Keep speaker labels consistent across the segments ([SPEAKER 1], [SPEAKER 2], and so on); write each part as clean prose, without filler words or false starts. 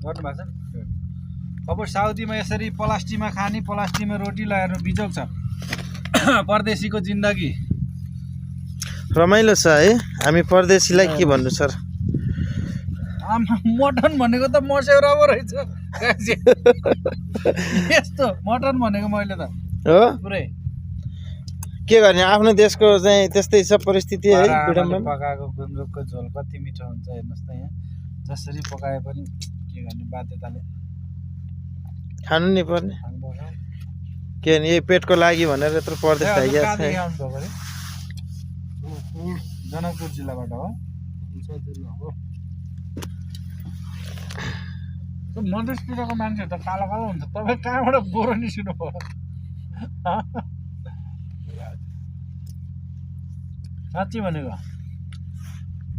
[SPEAKER 1] गर्नु भएको छ नि। अब साउदीमा यसरी प्लास्टिकमा खाने, प्लास्टिकमा रोटी लगाएर बिजोग छ। परदेशीको जिन्दगी
[SPEAKER 2] रमाइलो छ है। हामी परदेशीलाई के भन्नु सर?
[SPEAKER 1] मटन भनेको त मस्यौरा पो रहेछ। यस्तो मटन भनेको मैले त
[SPEAKER 2] हो
[SPEAKER 1] पुरै
[SPEAKER 2] के गर्ने, आफ्नो देशको चाहिँ त्यस्तै छ परिस्थिति है।
[SPEAKER 1] आमाले पकाएको गुन्द्रुकको झोल कति मिठो हुन्छ हेर्नुहोस् त। यहाँ जसरी पकाए पनि के गर्ने, बाध्यताले
[SPEAKER 2] खानु नि पर्ने।
[SPEAKER 1] खानुपर्छ।
[SPEAKER 2] के भने यही पेटको लागि भनेर यत्रो परदेश आइया छ।
[SPEAKER 1] जनकपुर जिल्लाबाट हो। मधेसतिरको मान्छेहरू त कालो कालो हुन्छ। तपाईँ कहाँबाट गोरो निस्किनु भयो? साँच्ची भनेको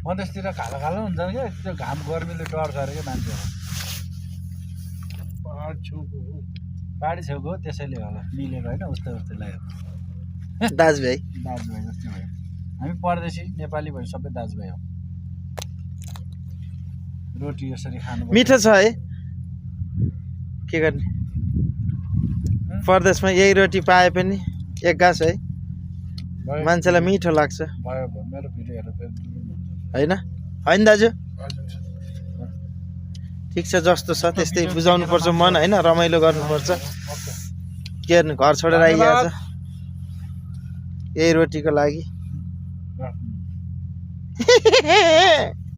[SPEAKER 1] मधेसतिर कालो कालो हुन्छ क्या। त्यो घाम गर्मीले डढ्छ अरे क्या मान्छेहरू। पहाडी छेउको हो त्यसैले होला मिलेको होइन। उस्तै उस्तै लाग्यो
[SPEAKER 2] दाजुभाइ
[SPEAKER 1] दाजुभाइ जस्तै भयो। हामी परदेशी नेपाली भयो सबै दाजुभाइ हो। रोटी यसरी खानु
[SPEAKER 2] मिठो छ है। के गर्ने, परदेशमा यही रोटी पाए पनि एक गाँस है मान्छेलाई मिठो लाग्छ
[SPEAKER 1] भयो। मेरो भिडियोहरू
[SPEAKER 2] होइन होइन दाजु? ठिक छ, जस्तो छ त्यस्तै बुझाउनु पर्छ मन होइन। रमाइलो गर्नुपर्छ। के गर्नु, घर छोडेर आइहाल्छ यही रोटीको लागि।